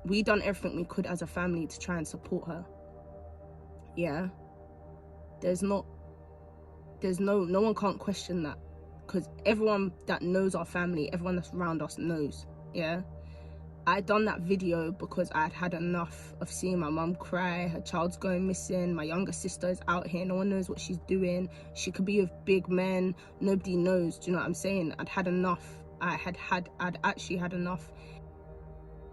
We done everything we could as a family to try and support her. Yeah. No one can't question that, because everyone that knows our family, everyone that's around us knows. Yeah. I done that video because I'd had enough of seeing my mum cry. Her child's going missing. My younger sister is out here. No one knows what she's doing. She could be with big men. Nobody knows. Do you know what I'm saying? I'd had enough. I'd actually had enough.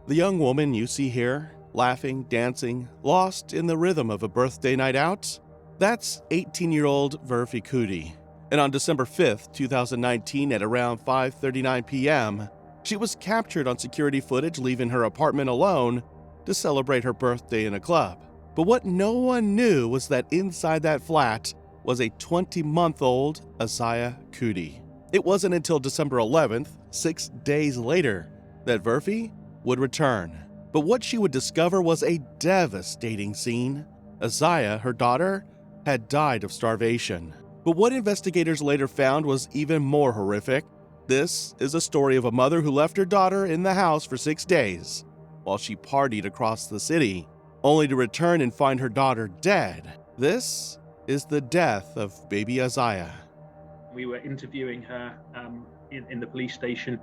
The young woman you see here, laughing, dancing, lost in the rhythm of a birthday night out, that's 18-year-old Verfi Kuti. And on December 5th, 2019 at around 5:39 p.m., she was captured on security footage leaving her apartment alone to celebrate her birthday in a club. But what no one knew was that inside that flat was a 20-month-old Aiah Kuti. It wasn't until December 11th, 6 days later, that Verfi would return. But what she would discover was a devastating scene. Aiah, her daughter, had died of starvation. But what investigators later found was even more horrific. This is a story of a mother who left her daughter in the house for 6 days while she partied across the city, only to return and find her daughter dead. This is the death of baby Aiah. We were interviewing her in the police station.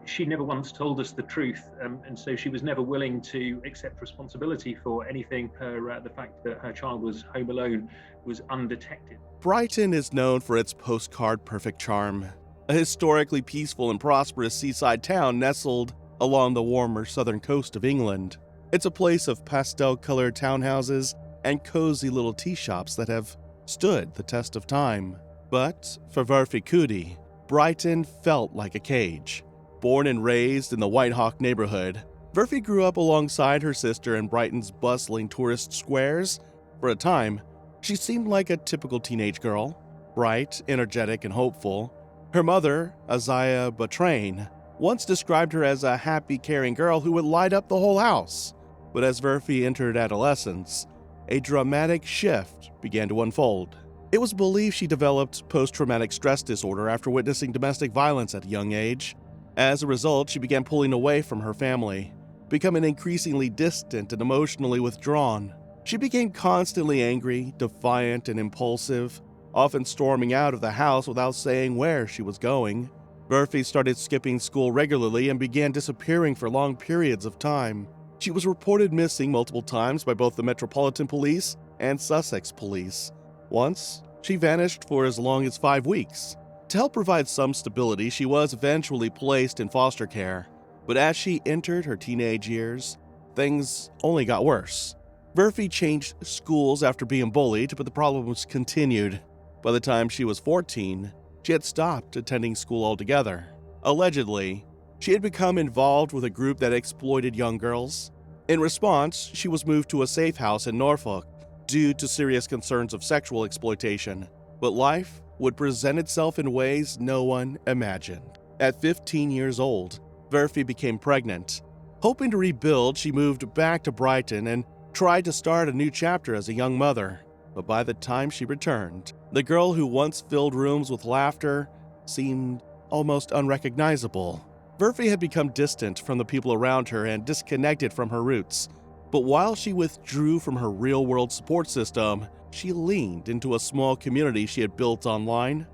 She never once told us the truth, and so she was never willing to accept responsibility for anything. The fact that her child was home alone was undetected. Brighton is known for its postcard perfect charm, a historically peaceful and prosperous seaside town nestled along the warmer southern coast of England. It's a place of pastel-colored townhouses and cozy little tea shops that have stood the test of time. But for Verfi Kuti, Brighton felt like a cage. Born and raised in the Whitehawk neighborhood, Verfi grew up alongside her sister in Brighton's bustling tourist squares. For a time, she seemed like a typical teenage girl, bright, energetic, and hopeful. Her mother, Aiah Batrain, once described her as a happy, caring girl who would light up the whole house. But as Verfi entered adolescence, a dramatic shift began to unfold. It was believed she developed post-traumatic stress disorder after witnessing domestic violence at a young age. As a result, she began pulling away from her family, becoming increasingly distant and emotionally withdrawn. She became constantly angry, defiant, and impulsive, often storming out of the house without saying where she was going. Verfi started skipping school regularly and began disappearing for long periods of time. She was reported missing multiple times by both the Metropolitan Police and Sussex Police. Once, she vanished for as long as 5 weeks. To help provide some stability, she was eventually placed in foster care. But as she entered her teenage years, things only got worse. Verfi changed schools after being bullied, but the problems continued. By the time she was 14, she had stopped attending school altogether. Allegedly, she had become involved with a group that exploited young girls. In response, she was moved to a safe house in Norfolk due to serious concerns of sexual exploitation. But life would present itself in ways no one imagined. At 15 years old, Verfi became pregnant. Hoping to rebuild, she moved back to Brighton and tried to start a new chapter as a young mother. But by the time she returned, the girl who once filled rooms with laughter seemed almost unrecognizable. Verfi had become distant from the people around her and disconnected from her roots. But while she withdrew from her real-world support system, she leaned into a small community she had built online.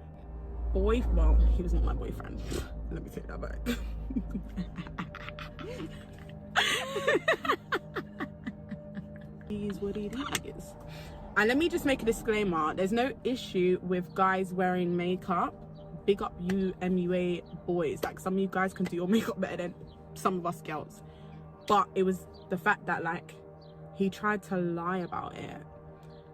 Well, he was not my boyfriend. Let me take that back. He's what he is. And let me just make a disclaimer. There's no issue with guys wearing makeup. Big up you MUA boys. Like, some of you guys can do your makeup better than some of us girls. But it was the fact that, like, he tried to lie about it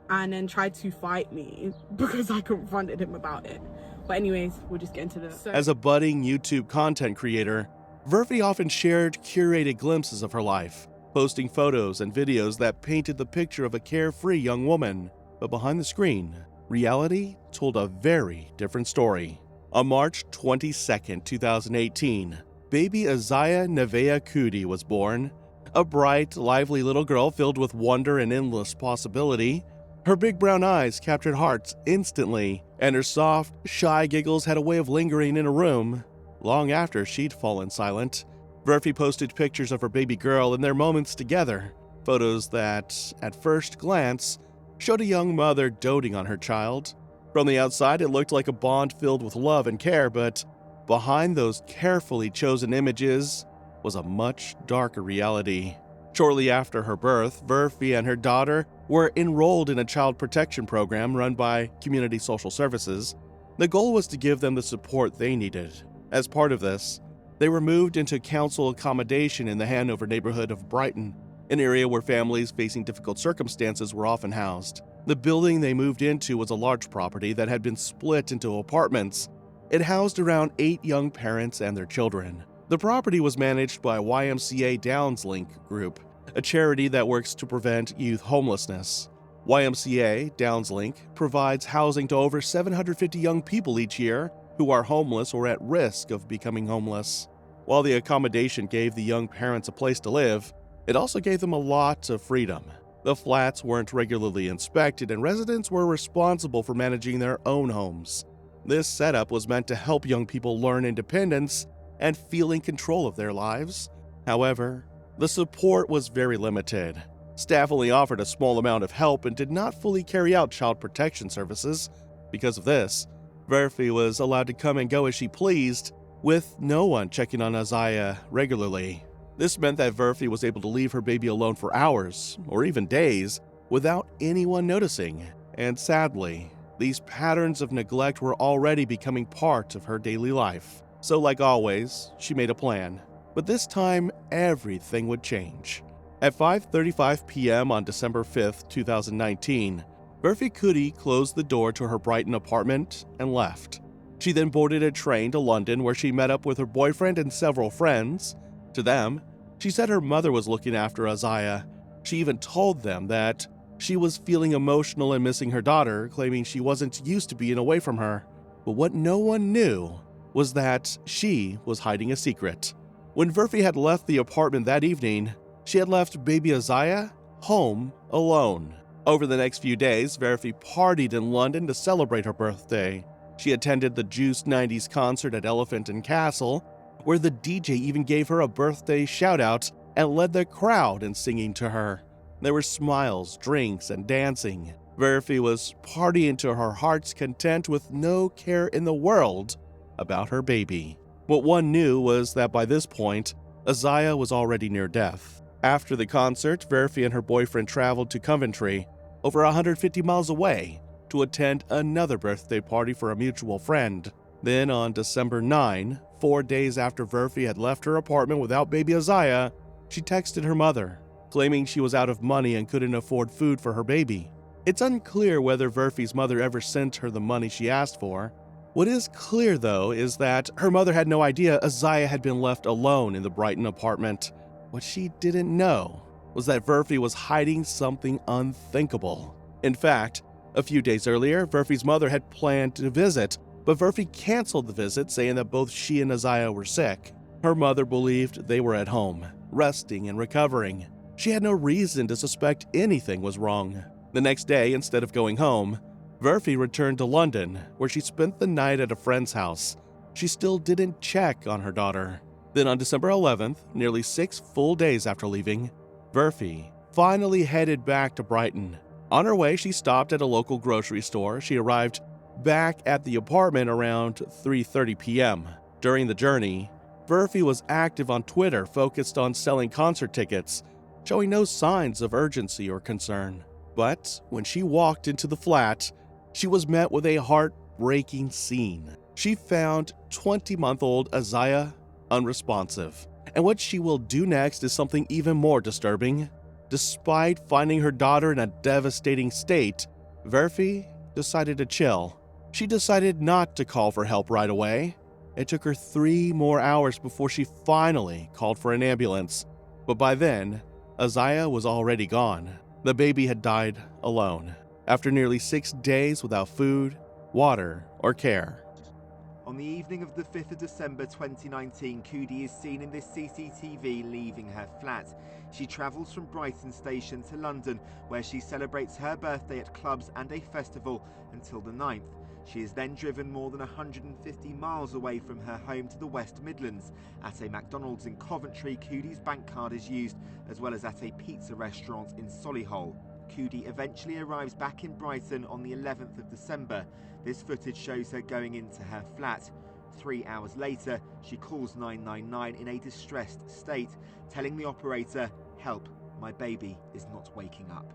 and then tried to fight me because I confronted him about it. But anyways, we'll just get into this. As a budding YouTube content creator, Verfi often shared curated glimpses of her life, posting photos and videos that painted the picture of a carefree young woman. But behind the screen, reality told a very different story. On March 22nd, 2018, baby Aiah Nevea Kuti was born. A bright, lively little girl filled with wonder and endless possibility. Her big brown eyes captured hearts instantly, and her soft, shy giggles had a way of lingering in a room long after she'd fallen silent. Murphy posted pictures of her baby girl and their moments together, photos that, at first glance, showed a young mother doting on her child. From the outside, it looked like a bond filled with love and care, but behind those carefully chosen images was a much darker reality. Shortly after her birth, Murphy and her daughter were enrolled in a child protection program run by Community Social Services. The goal was to give them the support they needed. As part of this, they were moved into council accommodation in the Hanover neighborhood of Brighton, an area where families facing difficult circumstances were often housed. The building they moved into was a large property that had been split into apartments. It housed around 8 young parents and their children. The property was managed by YMCA Downslink Group, a charity that works to prevent youth homelessness. YMCA Downslink provides housing to over 750 young people each year who are homeless or at risk of becoming homeless. While the accommodation gave the young parents a place to live, it also gave them a lot of freedom. The flats weren't regularly inspected, and residents were responsible for managing their own homes. This setup was meant to help young people learn independence and feel in control of their lives. However, the support was very limited. Staff only offered a small amount of help and did not fully carry out child protection services. Because of this, Murphy was allowed to come and go as she pleased, with no one checking on Aiah regularly. This meant that Murphy was able to leave her baby alone for hours, or even days, without anyone noticing. And sadly, these patterns of neglect were already becoming part of her daily life. So like always, she made a plan. But this time, everything would change. At 5:35 p.m. on December 5th, 2019, Murphy Cootie closed the door to her Brighton apartment and left. She then boarded a train to London, where she met up with her boyfriend and several friends. To them, she said her mother was looking after Aiah. She even told them that she was feeling emotional and missing her daughter, claiming she wasn't used to being away from her. But what no one knew was that she was hiding a secret. When Murphy had left the apartment that evening, she had left baby Aiah home alone. Over the next few days, Murphy partied in London to celebrate her birthday. She attended the Juice 90s concert at Elephant and Castle, where the DJ even gave her a birthday shout-out and led the crowd in singing to her. There were smiles, drinks, and dancing. Murphy was partying to her heart's content with no care in the world about her baby. What one knew was that by this point, Aiah was already near death. After the concert, Murphy and her boyfriend traveled to Coventry, over 150 miles away, to attend another birthday party for a mutual friend. Then on December 9, 4 days after Murphy had left her apartment without baby Aiah, she texted her mother, claiming she was out of money and couldn't afford food for her baby. It's unclear whether Murphy's mother ever sent her the money she asked for. What is clear, though, is that her mother had no idea Aiah had been left alone in the Brighton apartment. What she didn't know was that Murphy was hiding something unthinkable. In fact, a few days earlier, Murphy's mother had planned to visit, but Murphy canceled the visit, saying that both she and Aiah were sick. Her mother believed they were at home, resting and recovering. She had no reason to suspect anything was wrong. The next day, instead of going home, Murphy returned to London, where she spent the night at a friend's house. She still didn't check on her daughter. Then on December 11th, nearly 6 full days after leaving, Murphy finally headed back to Brighton. On her way, she stopped at a local grocery store. She arrived back at the apartment around 3:30 p.m. During the journey, Murphy was active on Twitter, focused on selling concert tickets, showing no signs of urgency or concern. But when she walked into the flat, she was met with a heartbreaking scene. She found 20-month-old Aiah unresponsive. And what she will do next is something even more disturbing. Despite finding her daughter in a devastating state, Murphy decided to chill. She decided not to call for help right away. It took her 3 more hours before she finally called for an ambulance. But by then, Aiah was already gone. The baby had died alone, after nearly 6 days without food, water, or care. On the evening of the 5th of December 2019, Cootie is seen in this CCTV leaving her flat. She travels from Brighton station to London, where she celebrates her birthday at clubs and a festival until the 9th. She is then driven more than 150 miles away from her home to the West Midlands. At a McDonald's in Coventry, Coodie's bank card is used, as well as at a pizza restaurant in Solihull. Coodie eventually arrives back in Brighton on the 11th of December. This footage shows her going into her flat. 3 hours later, she calls 999 in a distressed state, telling the operator, "Help, my baby is not waking up."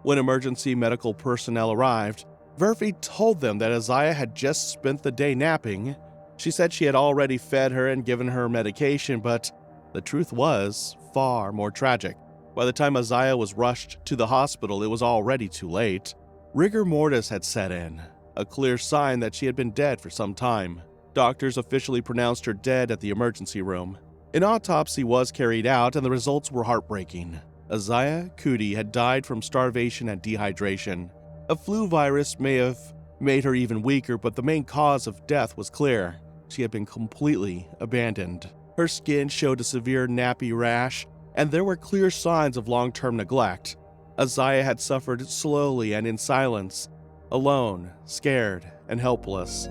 When emergency medical personnel arrived, Verfi told them that Aiah had just spent the day napping. She said she had already fed her and given her medication, but the truth was far more tragic. By the time Aiah was rushed to the hospital, it was already too late. Rigor mortis had set in, a clear sign that she had been dead for some time. Doctors officially pronounced her dead at the emergency room. An autopsy was carried out, and the results were heartbreaking. Aiah Coodie had died from starvation and dehydration. A flu virus may have made her even weaker, but the main cause of death was clear. She had been completely abandoned. Her skin showed a severe nappy rash, and there were clear signs of long-term neglect. Aiah had suffered slowly and in silence, alone, scared, and helpless.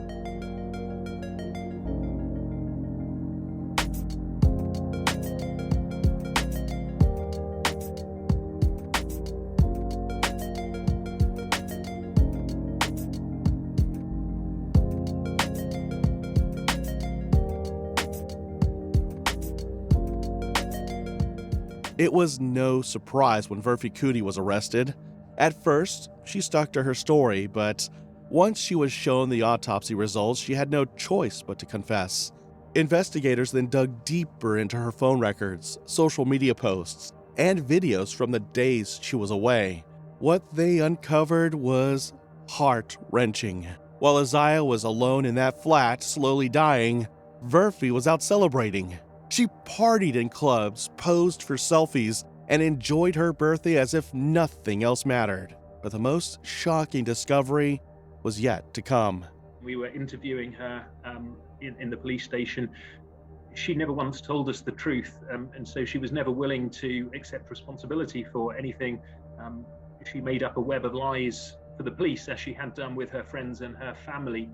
It was no surprise when Verfi Coodie was arrested. At first, she stuck to her story, but once she was shown the autopsy results, she had no choice but to confess. Investigators then dug deeper into her phone records, social media posts, and videos from the days she was away. What they uncovered was heart-wrenching. While Aiah was alone in that flat, slowly dying, Verfi was out celebrating. She partied in clubs, posed for selfies, and enjoyed her birthday as if nothing else mattered. But the most shocking discovery was yet to come. We were interviewing her in the police station. She never once told us the truth, and so she was never willing to accept responsibility for anything. She made up a web of lies for the police, as she had done with her friends and her family,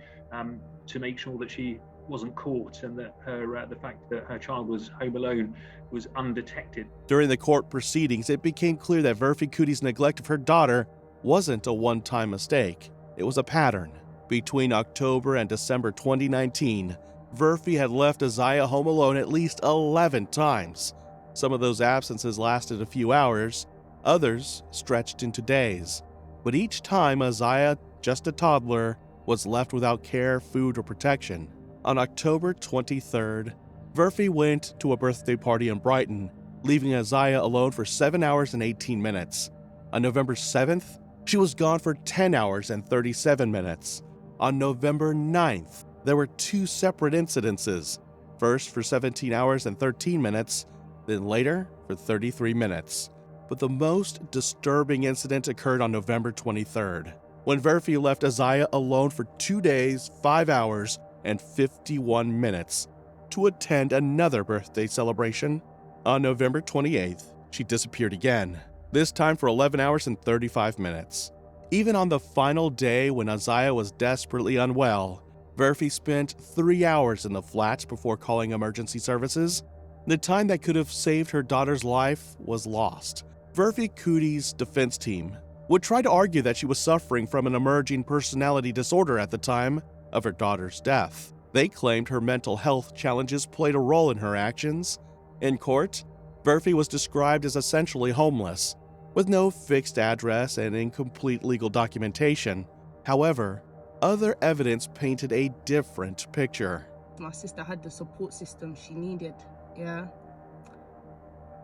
to make sure that she wasn't caught and that the fact that her child was home alone was undetected. During the court proceedings, it became clear that Verfi Coodie's neglect of her daughter wasn't a one-time mistake. It was a pattern. Between October and December 2019, Verfi had left Aiah home alone at least 11 times. Some of those absences lasted a few hours, others stretched into days. But each time Aiah, just a toddler, was left without care, food, or protection. On October 23rd, Verfi went to a birthday party in Brighton, leaving Aiah alone for 7 hours and 18 minutes. On November 7th, she was gone for 10 hours and 37 minutes. On November 9th, there were two separate incidences, first for 17 hours and 13 minutes, then later for 33 minutes. But the most disturbing incident occurred on November 23rd, when Verfi left Aiah alone for 2 days, 5 hours, and 51 minutes to attend another birthday celebration. On November 28th, she disappeared again, this time for 11 hours and 35 minutes. Even on the final day when Aiah was desperately unwell, Verfi spent 3 hours in the flat before calling emergency services. The time that could have saved her daughter's life was lost. Verfi Coodie's defense team would try to argue that she was suffering from an emerging personality disorder at the time of her daughter's death. They claimed her mental health challenges played a role in her actions. In court, Verfi was described as essentially homeless, with no fixed address and incomplete legal documentation. However, other evidence painted a different picture. My sister had the support system she needed, yeah?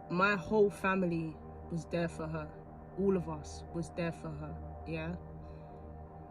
My whole family was there for her. All of us was there for her, yeah?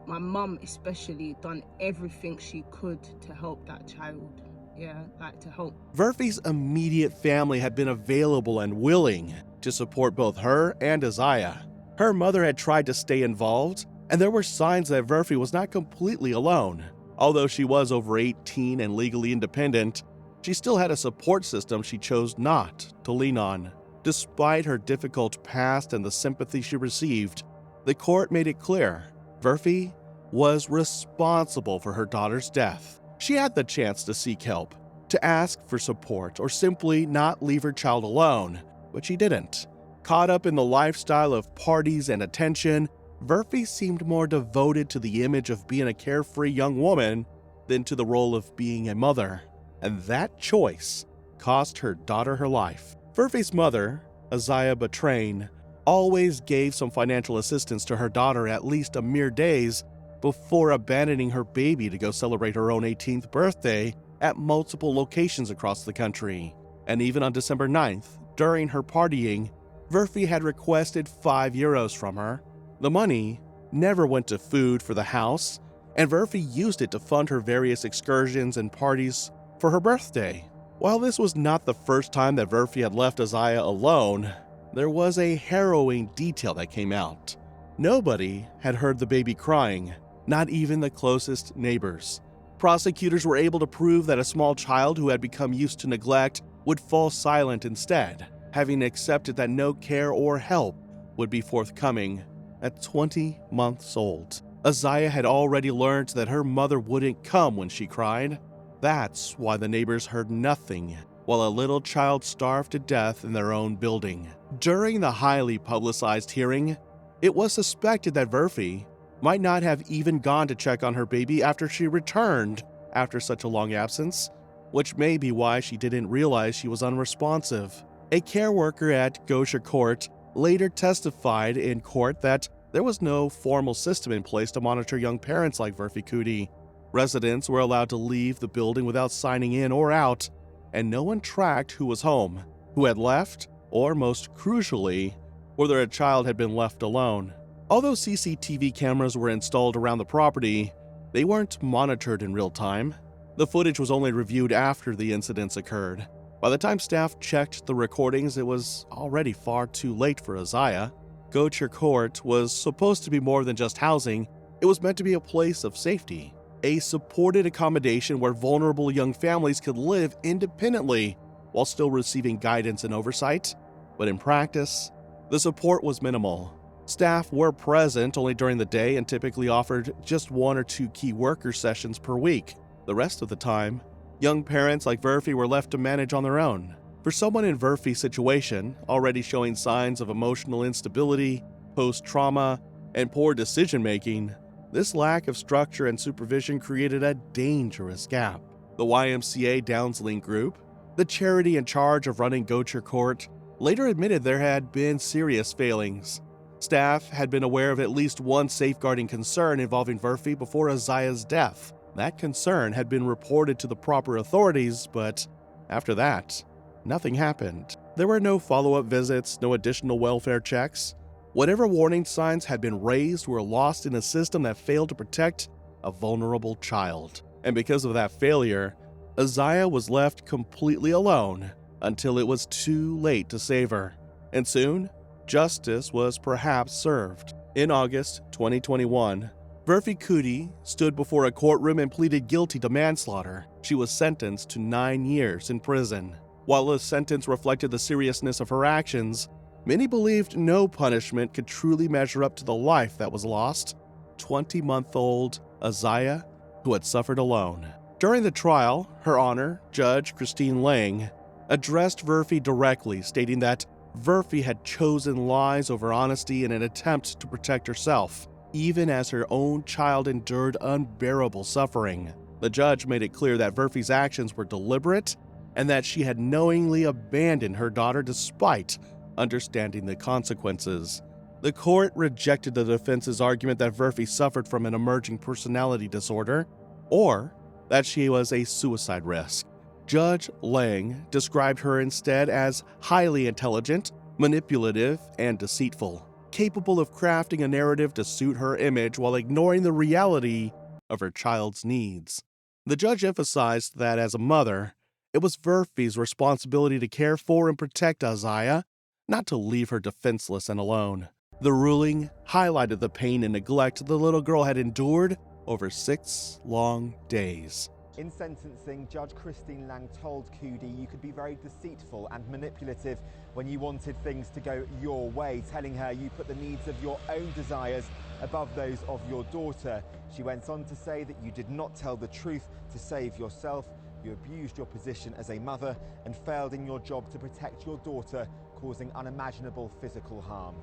My mum especially done everything she could to help that child, to help. Verfi's immediate family had been available and willing to support both her and Aiah. Her mother had tried to stay involved, and there were signs that Verfi was not completely alone. Although she was over 18 and legally independent, she still had a support system she chose not to lean on. Despite her difficult past and the sympathy she received, the court made it clear Verfi was responsible for her daughter's death. She had the chance to seek help, to ask for support, or simply not leave her child alone, but she didn't. Caught up in the lifestyle of parties and attention, Murphy seemed more devoted to the image of being a carefree young woman than to the role of being a mother. And that choice cost her daughter her life. Murphy's mother, Aiah Betrain, always gave some financial assistance to her daughter at least a mere days before abandoning her baby to go celebrate her own 18th birthday at multiple locations across the country. And even on December 9th, during her partying, Murphy had requested €5 from her. The money never went to food for the house, and Murphy used it to fund her various excursions and parties for her birthday. While this was not the first time that Murphy had left Aiah alone, there was a harrowing detail that came out. Nobody had heard the baby crying, not even the closest neighbors. Prosecutors were able to prove that a small child who had become used to neglect would fall silent instead, having accepted that no care or help would be forthcoming. At 20 months old, Aiah had already learned that her mother wouldn't come when she cried. That's why the neighbors heard nothing, while a little child starved to death in their own building. During the highly publicized hearing, it was suspected that Murphy might not have even gone to check on her baby after she returned after such a long absence, which may be why she didn't realize she was unresponsive. A care worker at Gosher Court later testified in court that there was no formal system in place to monitor young parents like Murphy Cootie. Residents were allowed to leave the building without signing in or out, and no one tracked who was home, who had left, or most crucially, whether a child had been left alone. Although CCTV cameras were installed around the property, they weren't monitored in real time. The footage was only reviewed after the incidents occurred. By the time staff checked the recordings, it was already far too late for Aiah. Gosher Court was supposed to be more than just housing. It was meant to be a place of safety, a supported accommodation where vulnerable young families could live independently while still receiving guidance and oversight. But in practice, the support was minimal. Staff were present only during the day and typically offered just 1 or 2 key worker sessions per week. The rest of the time, young parents like Murphy were left to manage on their own. For someone in Murphy's situation, already showing signs of emotional instability, post-trauma, and poor decision-making, this lack of structure and supervision created a dangerous gap. The YMCA Downsling Group, the charity in charge of running Gosher Court, later admitted there had been serious failings. Staff had been aware of at least one safeguarding concern involving Murphy before Aiah's death. That concern had been reported to the proper authorities, but after that, nothing happened. There were no follow-up visits, no additional welfare checks. Whatever warning signs had been raised were lost in a system that failed to protect a vulnerable child. And because of that failure, Aiah was left completely alone until it was too late to save her. And soon, justice was perhaps served. In August 2021, Murphy Cootie stood before a courtroom and pleaded guilty to manslaughter. She was sentenced to 9 years in prison. While the sentence reflected the seriousness of her actions, many believed no punishment could truly measure up to the life that was lost. 20-month-old Aiah, who had suffered alone. During the trial, Her Honor, Judge Christine Lang, addressed Murphy directly, stating that Murphy had chosen lies over honesty in an attempt to protect herself, even as her own child endured unbearable suffering. The judge made it clear that Murphy's actions were deliberate and that she had knowingly abandoned her daughter despite understanding the consequences. The court rejected the defense's argument that Murphy suffered from an emerging personality disorder or that she was a suicide risk. Judge Lang described her instead as highly intelligent, manipulative, and deceitful, capable of crafting a narrative to suit her image while ignoring the reality of her child's needs. The judge emphasized that as a mother, it was Murphy's responsibility to care for and protect Aiah, not to leave her defenseless and alone. The ruling highlighted the pain and neglect the little girl had endured over 6 long days. In sentencing, Judge Christine Lang told Coody you could be very deceitful and manipulative when you wanted things to go your way, telling her you put the needs of your own desires above those of your daughter. She went on to say that you did not tell the truth to save yourself, you abused your position as a mother and failed in your job to protect your daughter, causing unimaginable physical harm.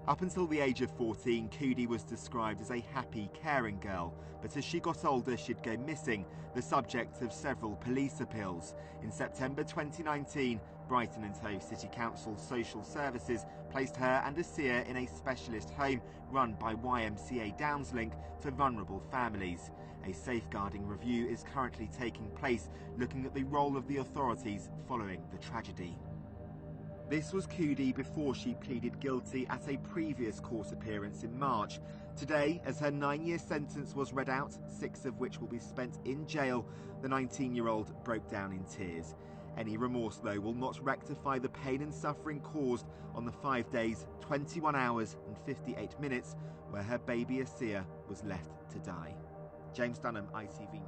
Up until the age of 14, Coody was described as a happy, caring girl, but as she got older, she'd go missing, the subject of several police appeals. In September 2019, Brighton and Hove City Council Social Services placed her and Aiah in a specialist home run by YMCA Downslink for vulnerable families. A safeguarding review is currently taking place, looking at the role of the authorities following the tragedy. This was Coody before she pleaded guilty at a previous court appearance in March. Today, as her 9-year sentence was read out, 6 of which will be spent in jail, the 19-year-old broke down in tears. Any remorse, though, will not rectify the pain and suffering caused on the 5 days, 21 hours and 58 minutes where her baby Aiah was left to die. James Dunham, ITV News.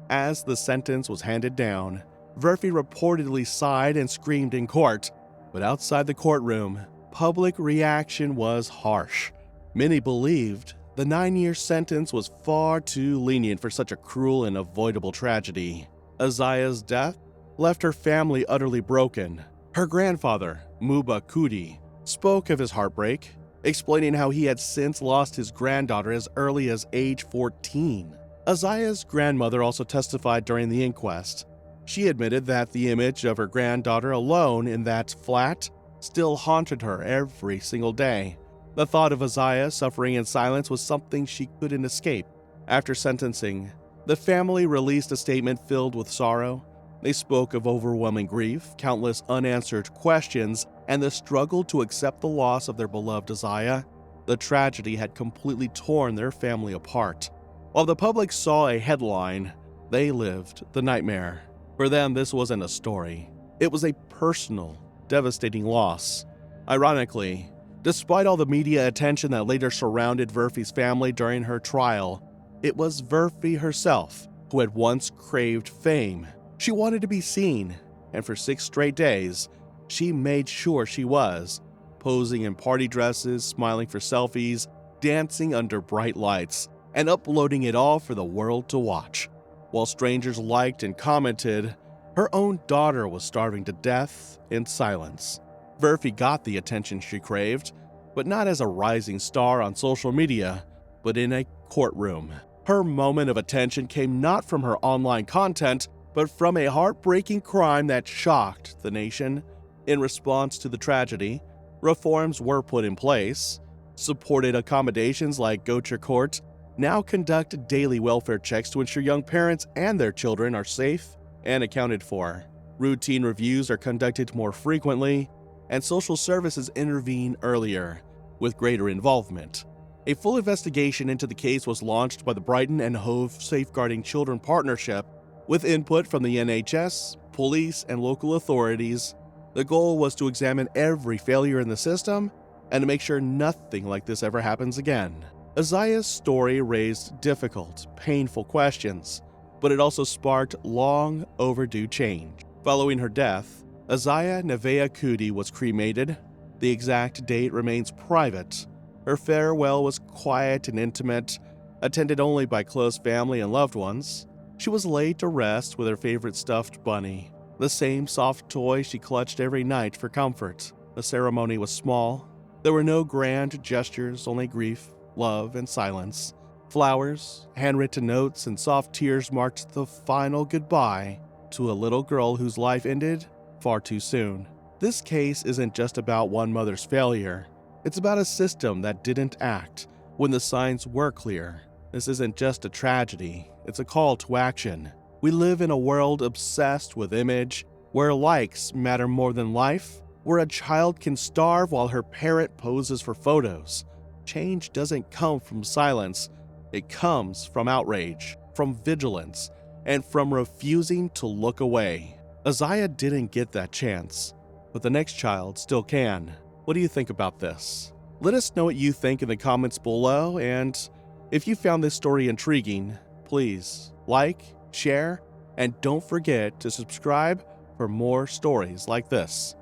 As the sentence was handed down, Murphy reportedly sighed and screamed in court. But outside the courtroom, public reaction was harsh. Many believed the 9-year sentence was far too lenient for such a cruel and avoidable tragedy. Aiah's death left her family utterly broken. Her grandfather, Muba Coody, spoke of his heartbreak, explaining how he had since lost his granddaughter as early as age 14. Aiah's grandmother also testified during the inquest. She admitted that the image of her granddaughter alone in that flat still haunted her every single day. The thought of Aiah suffering in silence was something she couldn't escape. After sentencing, the family released a statement filled with sorrow. They spoke of overwhelming grief, countless unanswered questions, and the struggle to accept the loss of their beloved Aiah. The tragedy had completely torn their family apart. While the public saw a headline, they lived the nightmare. For them, this wasn't a story. It was a personal, devastating loss. Ironically, despite all the media attention that later surrounded Murphy's family during her trial, it was Murphy herself who had once craved fame. She wanted to be seen, and for 6 straight days, she made sure she was, posing in party dresses, smiling for selfies, dancing under bright lights, and uploading it all for the world to watch. While strangers liked and commented, her own daughter was starving to death in silence. Murphy got the attention she craved, but not as a rising star on social media, but in a courtroom. Her moment of attention came not from her online content, but from a heartbreaking crime that shocked the nation. In response to the tragedy, reforms were put in place. Supported accommodations like Go to Court now conduct daily welfare checks to ensure young parents and their children are safe and accounted for. Routine reviews are conducted more frequently, and social services intervene earlier, with greater involvement. A full investigation into the case was launched by the Brighton and Hove Safeguarding Children Partnership, with input from the NHS, police, and local authorities. The goal was to examine every failure in the system and to make sure nothing like this ever happens again. Aiah's story raised difficult, painful questions, but it also sparked long overdue change. Following her death, Aiah Nevaeh Coody was cremated. The exact date remains private. Her farewell was quiet and intimate, attended only by close family and loved ones. She was laid to rest with her favorite stuffed bunny, the same soft toy she clutched every night for comfort. The ceremony was small. There were no grand gestures, only grief, love, and silence. Flowers, handwritten notes, and soft tears marked the final goodbye to a little girl whose life ended far too soon. This case isn't just about one mother's failure. It's about a system that didn't act when the signs were clear. This isn't just a tragedy, it's a call to action. We live in a world obsessed with image, where likes matter more than life, where a child can starve while her parent poses for photos. Change doesn't come from silence. It comes from outrage, from vigilance, and from refusing to look away. Aiah didn't get that chance, but the next child still can. What do you think about this? Let us know what you think in the comments below, and if you found this story intriguing, please like, share, And don't forget to subscribe for more stories like this.